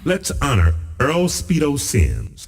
Let's honor Earl Speedo Sims.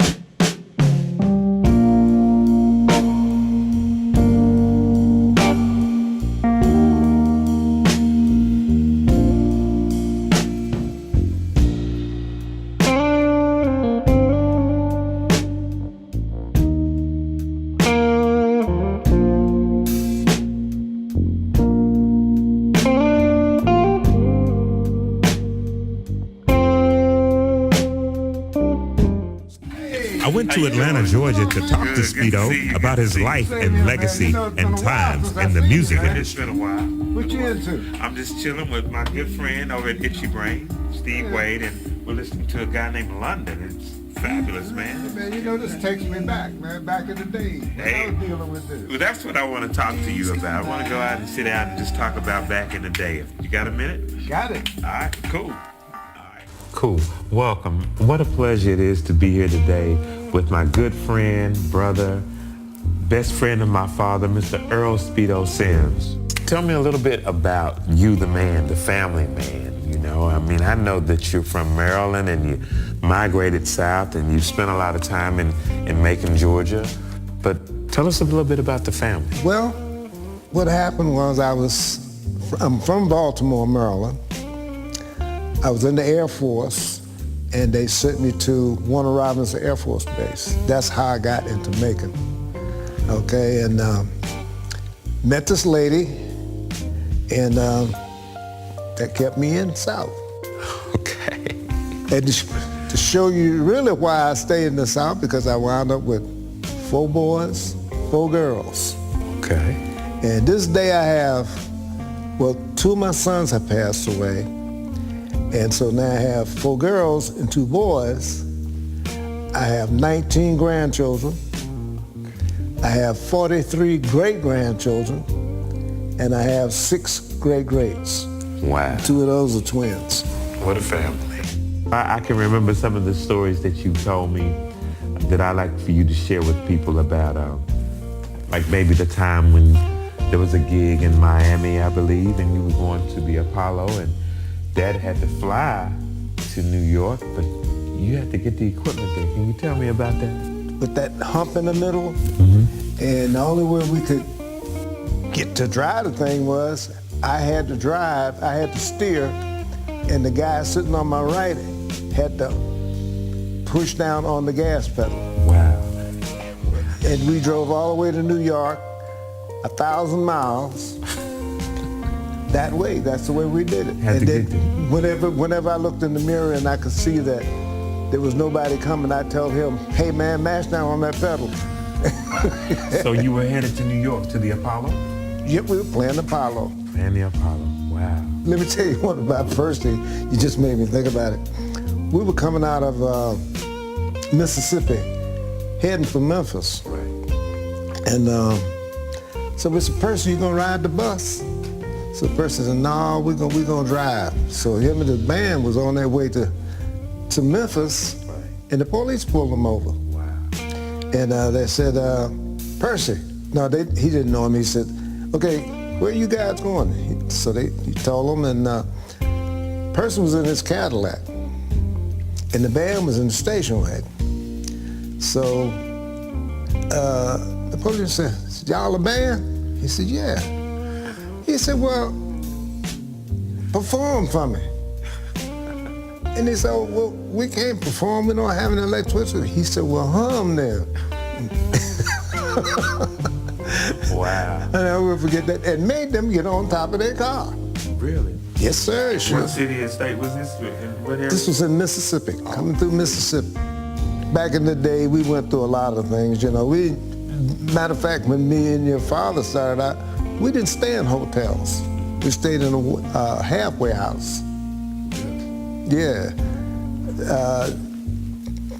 I went to Atlanta, Georgia to talk to Speedo about his life and legacy and times in the music It's industry. been a while. What you into? I'm just chilling with my good friend over at Itchy Brain, Steve Wade, and we're listening to a guy named London. It's fabulous, man. Man, you know, this takes me back, man, back in the day. Hey. I was dealing with this. Well, that's what I want to talk to you about. I want to go out and sit down and just talk about back in the day. You got a minute? Got it. All right, cool. Cool. Welcome. What a pleasure it is to be here today with my good friend, brother, best friend of my father, Mr. Earl Speedo Sims. Tell me a little bit about you, the man, the family man. You know, I mean, I know that you're from Maryland and you migrated south and you spent a lot of time in Macon, Georgia. But tell us a little bit about the family. Well, what happened was I'm from Baltimore, Maryland. I was in the Air Force, and they sent me to Warner Robinson Air Force Base. That's how I got into Macon. Okay, and met this lady, and that kept me in South. Okay. And to show you really why I stayed in the South, because I wound up with 4 boys, 4 girls. Okay. And this day I have, well, 2 of my sons have passed away. And so now I have 4 girls and 2 boys. I have 19 grandchildren. I have 43 great-grandchildren. And I have 6 great-greats. Wow. 2 of those are twins. What a family. I can remember some of the stories that you told me that I like for you to share with people about, like maybe the time when there was a gig in Miami, I believe, and you were going to the Apollo, and Dad had to fly to New York, but you had to get the equipment there. Can you tell me about that? With that hump in the middle, and the only way we could get to drive the thing was I had to drive, I had to steer, and the guy sitting on my right had to push down on the gas pedal. Wow. And we drove all the way to New York, 1,000 miles. That way, that's the way we did it. Had and to then get there. whenever I looked in the mirror and I could see that there was nobody coming, I told him, hey man, mash down on that pedal. So you were headed to New York to the Apollo? Yep, we were playing Apollo. Playing the Apollo, wow. Let me tell you what about Percy. You just made me think about it. We were coming out of Mississippi, heading for Memphis. Right. And so we said, Percy, you gonna ride the bus? So Percy said, no, we're gonna drive. So him and his band was on their way to Memphis, Right. and the police pulled them over. Wow. And they said, Percy. No, he didn't know him. He said, okay, where you guys going? So he told them, and Percy was in his Cadillac, and the band was in the station wagon. So the police said, y'all a band? He said, yeah. He said, well, perform for me. And they said, oh, well, we can't perform, we don't have any electricity. He said, well, hum then. Wow. And I will forget that, and made them get on top of their car. Really? Yes, sir, sure. What city and state was this? In what area? This was in Mississippi, coming through Mississippi. Back in the day, we went through a lot of things, you know. Matter of fact, when me and your father started out, we didn't stay in hotels. We stayed in a halfway house. Yeah.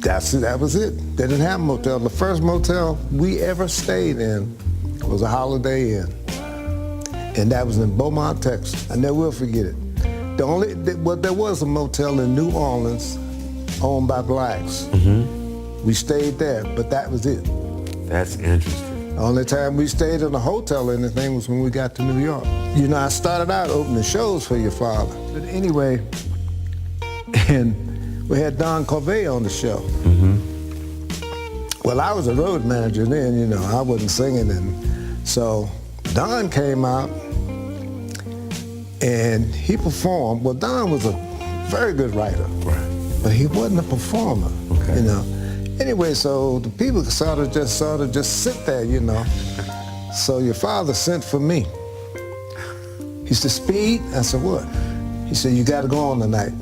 That was it. They didn't have a motel. The first motel we ever stayed in was a Holiday Inn. And that was in Beaumont, Texas. I never will forget it. There was a motel in New Orleans owned by blacks. We stayed there, but that was it. That's interesting. The only time we stayed in a hotel or anything was when we got to New York. You know, I started out opening shows for your father. But anyway, and we had Don Corvée on the show. Well, I was a road manager then, you know, I wasn't singing, and so Don came out and he performed. Well, Don was a very good writer, but he wasn't a performer, you know. Anyway, so the people sort of just sit there, you know. So your father sent for me. He said, Speed? I said, what? He said, you got to go on tonight.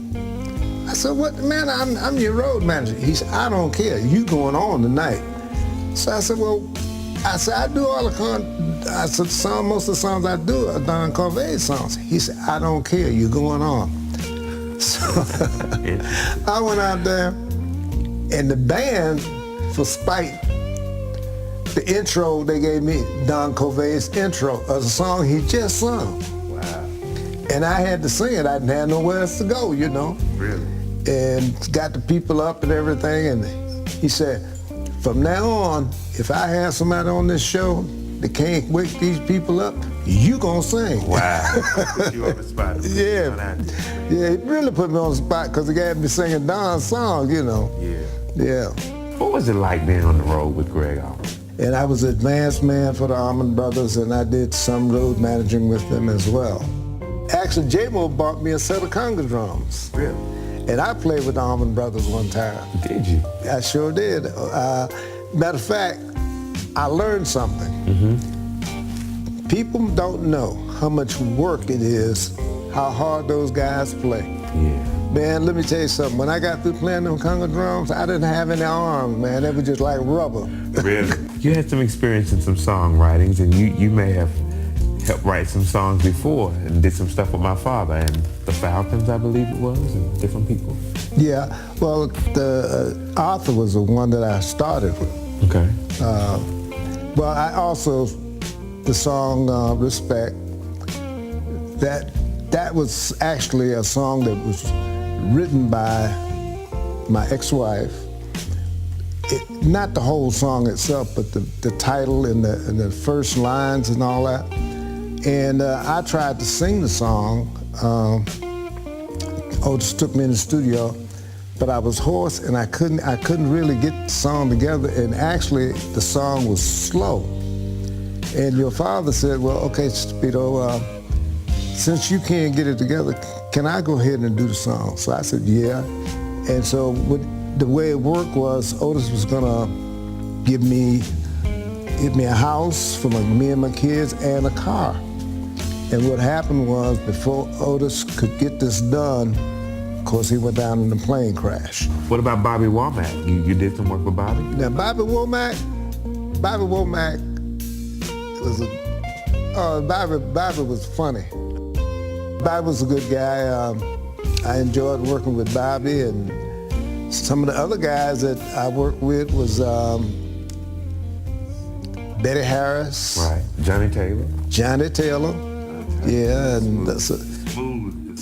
I said, what, man, I'm your road manager. He said, I don't care, you going on tonight. So I said, well, I do all the I said, most of the songs I do are Don Corvée songs. He said, I don't care, you're going on. So I went out there, and the band, for spite, the intro they gave me, Don Corvé's intro, of a song he just sung. Wow. And I had to sing it. I didn't have nowhere else to go, you know. Really? And got the people up and everything, and he said, from now on, if I have somebody on this show that can't wake these people up, you gonna sing. Wow. Put you on the spot. Yeah, he really put me on the spot because he got me singing Don's song, you know. Yeah. What was it like being on the road with Greg Allman? And I was advanced man for the Allman Brothers, and I did some road managing with them as well. Actually, J-Mo bought me a set of conga drums. Really? And I played with the Allman Brothers one time. Did you? I sure did. Matter of fact, I learned something. People don't know how much work it is, how hard those guys play. Yeah. Man, let me tell you something. When I got through playing them conga drums, I didn't have any arms, man. They were just like rubber. Really? You had some experience in some songwritings, and you may have helped write some songs before and did some stuff with my father and the Falcons, I believe it was, and different people. Yeah, well, the Arthur was the one that I started with. Okay. Well, I also, the song Respect, that was actually a song that was written by my ex-wife. Not the whole song itself, but the title and the first lines and all that. And I tried to sing the song. Otis took me in the studio, but I was hoarse and I couldn't really get the song together, and actually the song was slow. And your father said, well, okay, Speedo, since you can't get it together, can I go ahead and do the song? So I said, yeah. And so the way it worked was Otis was gonna give me a house for me and my kids and a car. And what happened was, before Otis could get this done, of course, he went down in a plane crash. What about Bobby Womack? You did some work with Bobby? Now, Bobby Womack was Bobby was funny. Bobby was a good guy. I enjoyed working with Bobby, and some of the other guys that I worked with was Betty Harris. Right. Johnny Taylor. Johnny Taylor. Yeah, and smooth.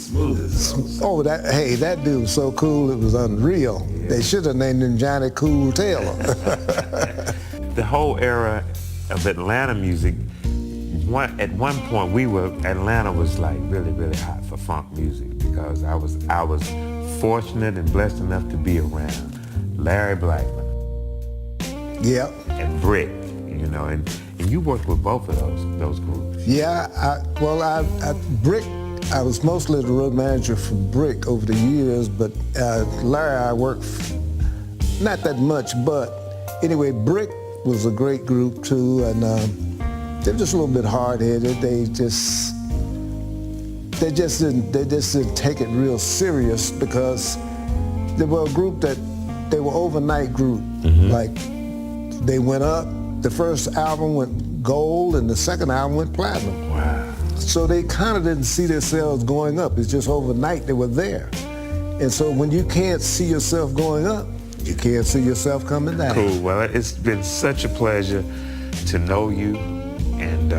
Oh, that dude was so cool, it was unreal. Yeah. They should have named him Johnny Cool Taylor. The whole era of Atlanta music, at one point Atlanta was like really, really hot for funk music, because I was fortunate and blessed enough to be around Larry Blackman. Yep. And Brick, you know, and you worked with both of those groups. Yeah, Brick, I was mostly the road manager for Brick over the years, but Larry I worked not that much, but anyway, Brick was a great group too, and they were just a little bit hard-headed. They just didn't take it real serious, because they were a group they were overnight group. Like, they went up, the first album went gold and the second album went platinum. Wow. So they kind of didn't see themselves going up. It's just overnight they were there. And so when you can't see yourself going up, you can't see yourself coming down. Cool. Well, it's been such a pleasure to know you and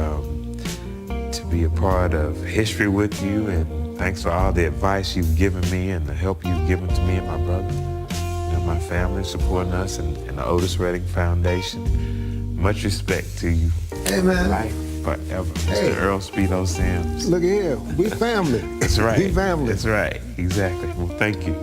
to be a part of history with you. And thanks for all the advice you've given me and the help you've given to me and my brother. You know, my family supporting us and the Otis Redding Foundation. Much respect to you. Hey, man. Life forever. Hey. Mr. Earl Speedo Sims. Look here, we family. That's right. We family. That's right. Exactly. Well, thank you.